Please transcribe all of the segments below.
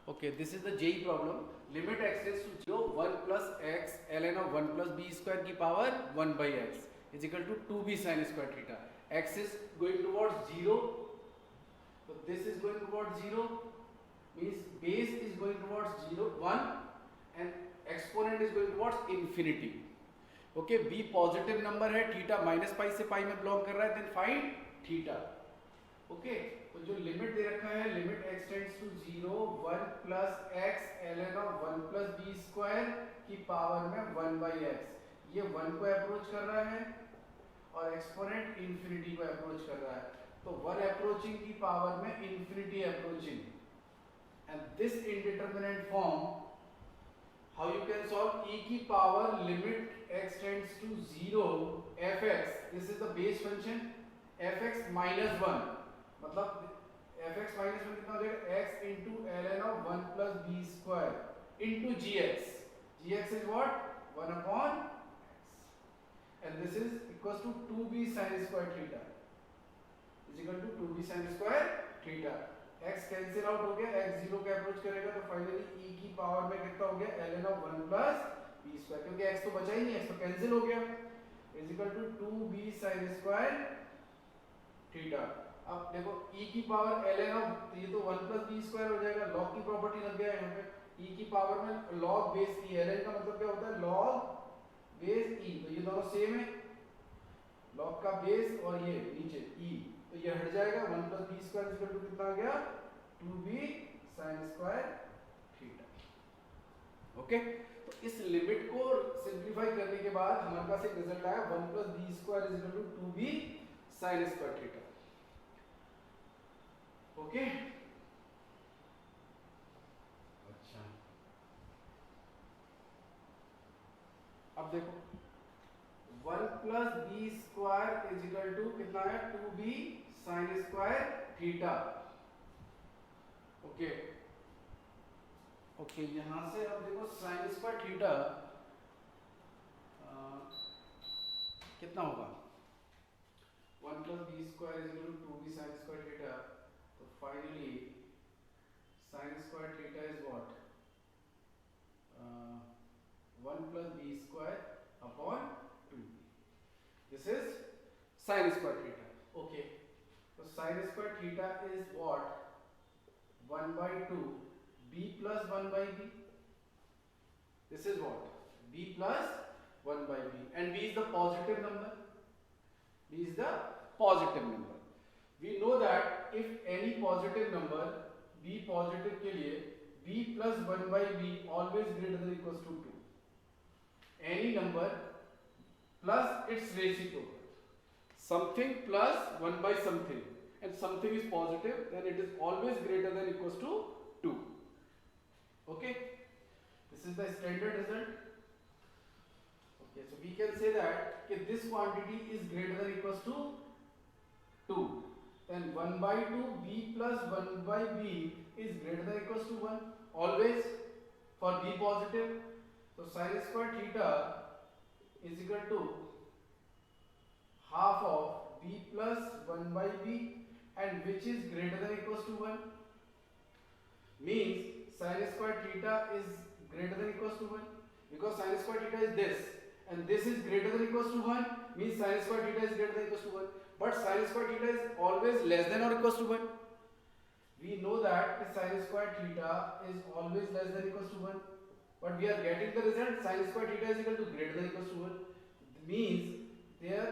Okay, this is the JEE problem. Limit x tends to 0, 1 plus x ln of 1 plus b square की power 1 by x is equal to 2b sin square theta. X is going towards 0, so this is going towards 0, means base is going towards 0, 1 and exponent is going towards infinity. Okay, b positive number है, theta minus pi से पाई में belong कर रहा है, then find theta. Okay तो जो limit दे रखा है, limit x tends to 0, 1 plus x ln of 1 plus b square की पावर में 1 बाई x, ये 1 को अप्रोच कर रहा है और एक्सपोनेंट इंफिनिटी को अप्रोच कर रहा है, तो 1 अप्रोचिंग की पावर में infinity approaching, and this indeterminate form how you can solve e की power limit x tends to 0 fx, this is the base function fx minus 1, मतलब fx माइनस 1 कितना हो जाएगा, x into ln of 1 plus B square into gx, gx is what 1 upon x, and this is equals to 2b sin square theta is equal to 2b sin square theta. x cancel out हो गया, x 0 के approach करेगा तो finally e की power में कितना हो गया, ln of 1 plus b square, क्योंकि x तो बचा ही नहीं, x तो कैंसिल हो गया, is equal to 2b sin square theta. अब देखो e की पावर ln ऑफ, ये तो 1 प्लस बी स्क्वायर हो जाएगा, log की प्रॉपर्टी लग गया यहाँ पे, e की पावर में log बेस e, ln का मतलब क्या होता है log बेस e, तो ये दोनों सेम है, log का बेस और ये नीचे e, तो ये हट जाएगा, 1 plus B square equal to कितना आ गया 2b sin square theta. Okay, तो इस लिमिट को सिंपलीफाई करने के बाद हमारे पास एक रिजल्ट आया 1 plus B square equal to 2b sin square theta. Okay, अच्छा अब देखो 1 plus B square is equal to कितना है 2b sine square theta. Okay okay, यहां से अब देखो साइन स्क्वायर थीटा कितना होगा, 1 plus B square is equal to 2b sine square theta, तो finally sin square theta is what 1 plus b square upon 2b. This is sin square theta. Okay, so sin square theta is what 1 by 2 b plus 1 by b. This is what b plus 1 by b, and b is the positive number. B is the positive number. We know that if any positive number b positive के लिए b plus 1 by b always greater than equals to 2. Any number plus its reciprocal, something plus 1 by something, and something is positive, then it is always greater than equals to 2. Okay, this is the standard result. Okay, so we can say that this quantity is greater than equals to 2, then 1 by 2 b plus 1 by b is greater than equals to 1 always for b positive. So sin square theta is equal to half of b plus 1 by b, and which is greater than equals to 1, means sin square theta is greater than equals to 1, because sin square theta is this and this is greater than equals to 1, means sin square theta is greater than equals to 1, but sin square theta is always less than or equals to 1. We know that sin square theta is always less than equals to 1, but we are getting the result sin square theta is equal to greater than equals to 1, means there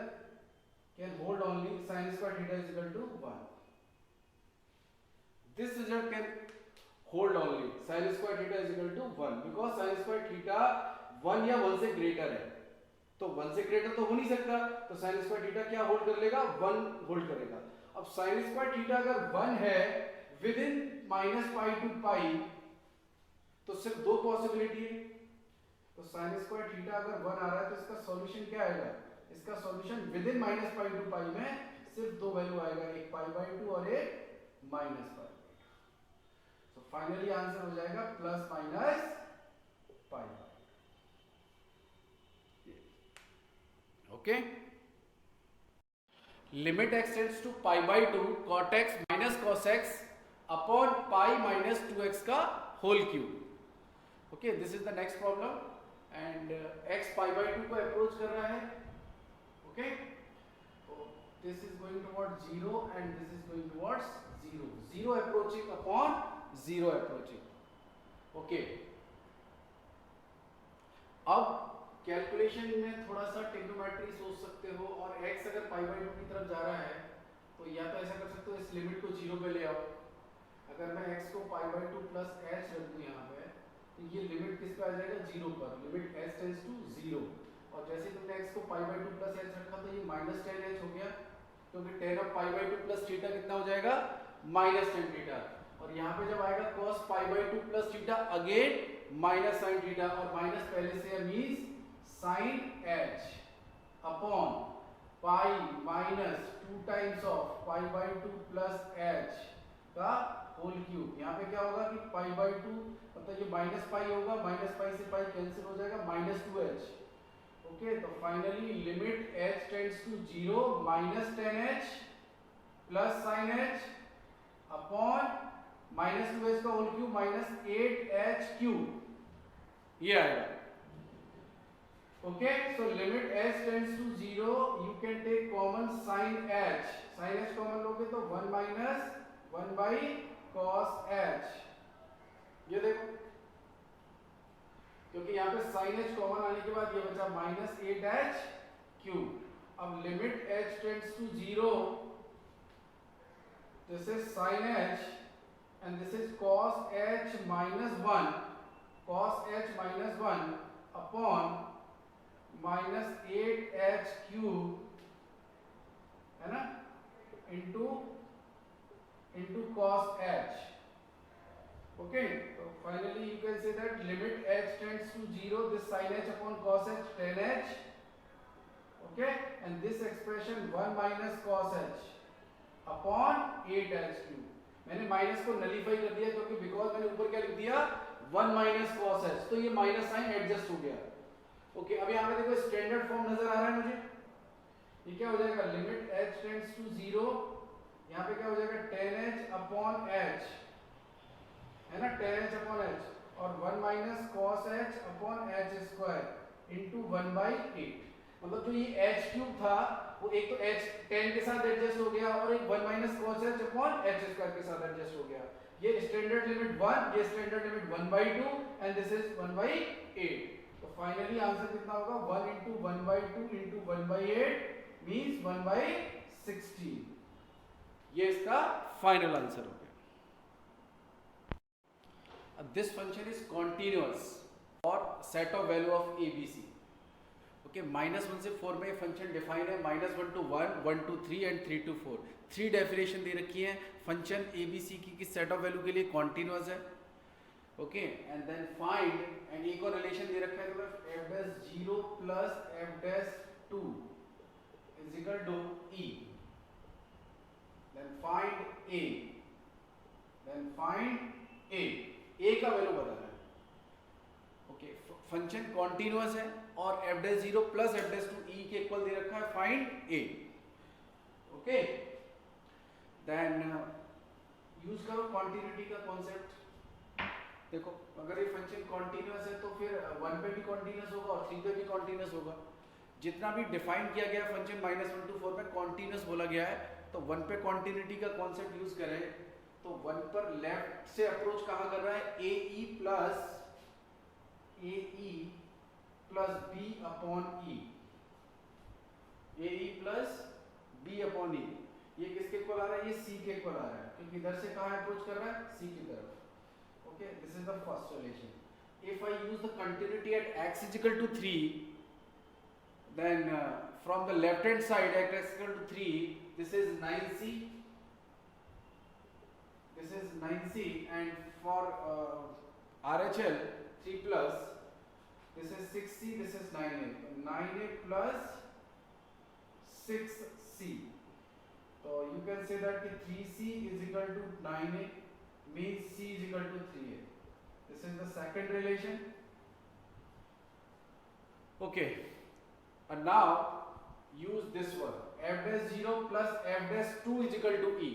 can hold only sin square theta is equal to 1. This result can hold only sin square theta is equal to 1, because sin square theta 1 या 1 से greater है, तो 1 से greater तो हो नहीं सकता, तो sin स्क्वायर थीटा क्या होल्ड कर लेगा, 1 होल्ड करेगा. अब sin स्क्वायर थीटा अगर 1 है within minus pi to pi, तो सिर्फ दो पॉसिबिलिटी है, तो sin स्क्वायर थीटा अगर 1 आ रहा है तो इसका सॉल्यूशन क्या आएगा, इसका solution within minus pi to pi में सिर्फ दो वैल्यू आएगा, एक पाई बाई 2 और एक minus pi by 2. So finally answer हो जाएगा plus minus pi. Okay, limit x tends to pi by 2 cot x minus cos x अपॉन पाई माइनस 2x का whole cube. Okay, this is the next problem and x pi by 2 को approach कर रहा है। ओके, this is going towards 0 and this is going towards 0, 0 approaching upon 0 approaching। okay, अब calculation में थोड़ा सा ट्रिग्नोमेट्री सोच सकते हो, और x अगर पाई बाई 2 की तरफ जा रहा है तो या तो ऐसा कर सकते हो, इस लिमिट को 0 पे ले आओ। अगर मैं x को पाई बाई 2 प्लस h रख दूं यहाँ पे, तो ये लिमिट किस पे आ जाएगा, 0 पर, लिमिट h टेंड्स टू 0। और जैसे तुमने x को पाई बाई 2 प्लस h रखा तो ये माइनस 10h हो गया, क्योंकि tan of pi by 2 plus theta कितना हो जाएगा, माइनस tan थीटा। और यहाँ पे जब आएगा cos pi by 2 plus theta again minus sin theta, और माइनस पहले से means sin h upon pi minus 2 times of pi by 2 plus h का होल क्यूब। यहाँ पे क्या होगा कि पाई बाई 2 मतलब ये माइनस पाई होगा, माइनस पाई से पाई कैंसिल हो जाएगा, माइनस 2h। ओके, तो finally limit h tends to 0 minus 10h plus sin h अपॉन माइनस 2h का whole cube minus 8h cube, ये आएगा। Okay, so limit h tends to 0, you can take common sin h, sin h common लोगे तो 1 minus 1 by cos h, ये देखो, क्योंकि यहाँ पे sin h कॉमन आने के बाद ये बचा माइनस 8h क्यूब। अब limit h tends to 0, this is sin h and this is cos h minus 1, cos h minus 1 upon minus 8h cube, है ना, into cos h। okay, so finally you can say that limit h tends to 0, this sin h upon cos h 10h, okay, and this expression 1 minus cos h upon 8h cube। मैंने minus को nullify कर दिया क्योंकि because मैंने ऊपर क्या लिख दिया, 1 माइनस cos h, तो ये माइनस साइन एडजस्ट हो गया। ओके, अब यहाँ पे देखो स्टैंडर्ड फॉर्म नजर आ रहा है मुझे, ये क्या हो जाएगा, लिमिट h टेंड्स टू 0, यहाँ पे क्या हो जाएगा 10h अपॉन h, है ना, 10h अपॉन h, और 1 minus cos h upon h square into 1 by 8। मतलब जो ये h क्यूब था वो एक तो h 10 के साथ एडजस्ट हो गया, और एक 1 minus cos h upon h square के साथ एडजस्ट हो गया। ये स्टैंडर्ड लिमिट 1, ये standard limit 1 by 2 and this is 1 by 8। तो फाइनली आंसर कितना होगा, 1 into 1 by 2 into 1 by 8 means 1 by 16। ये इसका फाइनल आंसर हो गया। This function is continuous for set of value of ABC। Okay, -1 से 4 में फंक्शन डिफाइन है, -1 to 1, 1 to 3 and 3 to 4। 3 definition दे रखी है फंक्शन ABC की सेट ऑफ वैल्यू के लिए कॉन्टिन्यूअस है। Okay, and then find, and एक और रिलेशन दे रखा है f'0 plus f'2 is equal to E। Then find A, then find A का वैल्यू बताना है। ओके, फंक्शन कॉन्टिन्यूअस है और f'0 प्लस f'2 E के इक्वल दे रखा है, find A। Okay, then use करो कॉन्टिन्यूटी का कॉन्सेप्ट। देखो, अगर ये फंक्शन कॉन्टिन्यूअस है तो फिर 1 पे भी कॉन्टिन्यूअस होगा और 3 पे भी कॉन्टिन्यूअस होगा। जितना भी डिफाइन किया गया फंक्शन -1 to 4 में कॉन्टिन्यूअस बोला गया है, तो 1 पे कॉन्टिन्यूटी का कॉन्सेप्ट यूज करें तो 1 पर लेफ्ट से अप्रोच कहाँ कर रहा है, AE plus B upon E, AE plus B upon E। ये किसके इक्वल आ रहा है, ये C के इक्वल आ रहा है, क्योंकि इधर से कहाँ अप्रोच कर रहा है, C की तरफ। Okay, this is the first relation. If I use the continuity at x is equal to 3, then from the left hand side at x is equal to 3, this is 9c, this is 9c, and for RHL 3 plus, this is 6c, this is 9a, 9a plus 6c. So you can say that 3c is equal to 9a means c is equal to 3a. This is the second relation. Okay, and now use this one, f'0 plus f'2 is equal to E,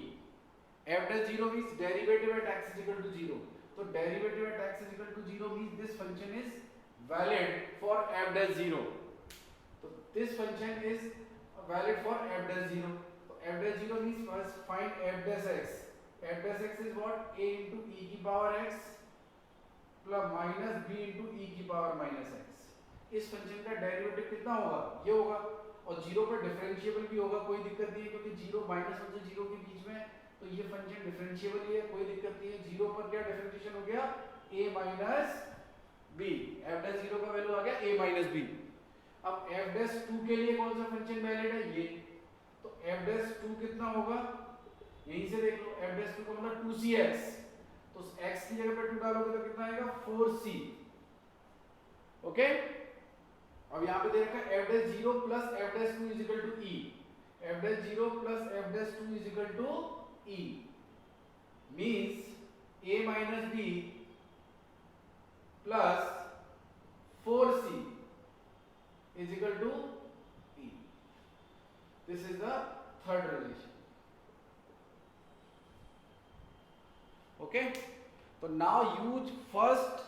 f dash 0 means derivative at x is equal to 0. So derivative at x is equal to 0 means this function is valid for f dash 0. So this function is valid for f dash 0. So f dash 0 means first find f dash x. F dash x is what? A into e की power x plus minus b into e की power minus x. इस function का derivative कितना होगा? ये होगा और 0 पर डिफरेंशिएबल भी होगा, कोई दिक्कत नहीं है क्योंकि 0 -1 से 0 के बीच में, तो ये फंक्शन डिफरेंशिएबल ही है, कोई दिक्कत नहीं है। 0 पर क्या डिफरेंशिएशन हो गया? a minus b, f dash 0 का वैल्यू आ गया a minus b। अब f dash 2 के लिए कौन सा फंक्शन वैलिड है? ये, तो f dash 2 कितना होगा? यहीं से देख लो, f dash 2 का मतलब 2cx, तो x की जगह पे 2 डालोगे तो कितना आएगा? 4c। ओके, अब यहाँ पे दे रखा है f dash 0 plus f dash 2 is equal to e, f dash 0 plus f dash 2 is equal to e means a minus b plus 4c is equal to e. This is the third relation. Okay, so now use first,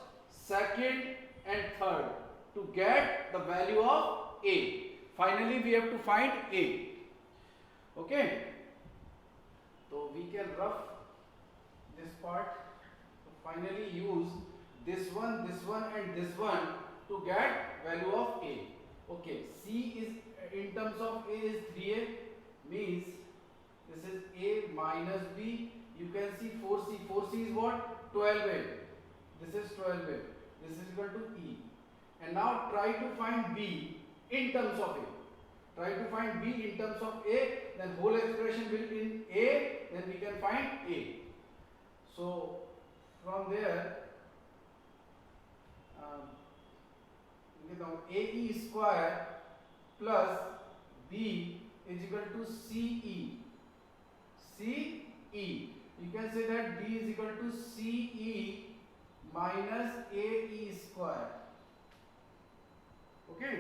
second and third to get the value of a. Finally we have to find a. Okay, so we can rough this part. So finally use this one and this one to get value of a. Okay, c is in terms of a is 3a, means this is a minus b. You can see 4c. 4c is what? 12a. This is 12a. This is equal to e. And now try to find b in terms of a. Try to find b in terms of a, then whole expression will be in a, then we can find a. So from there, ae square plus b is equal to ce. Ce. You can say that b is equal to ce minus ae square. Okay,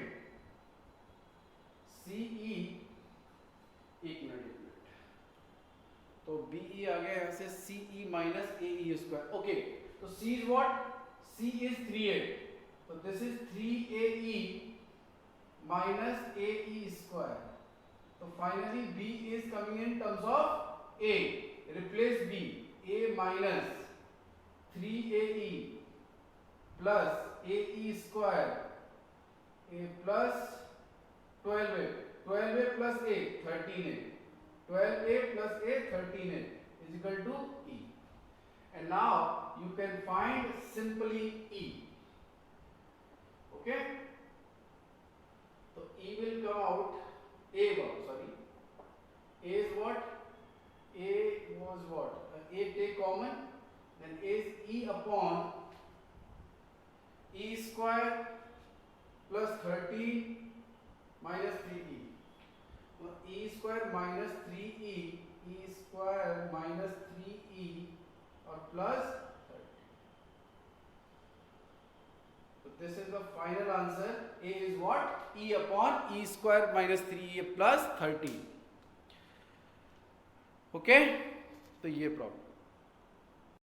CE, एक minute, तो BE आ गया यहाँ से CE minus AE square. Okay, तो C is what? C is 3A, so this is 3AE minus AE square. So finally B is coming in terms of A. Replace B. A minus 3AE plus AE square. A plus 12a, 12a plus a, 13a, 12a plus a, 13a is equal to e. And now you can find simply e. Okay, so e will come out, a is what? A was what? A take common, then a is e upon e square plus 13 minus 3e. So e square minus 3e, e square minus 3e or plus 30. So this is the final answer. A is what? E upon e square minus 3e plus 30. Okay, तो ये problem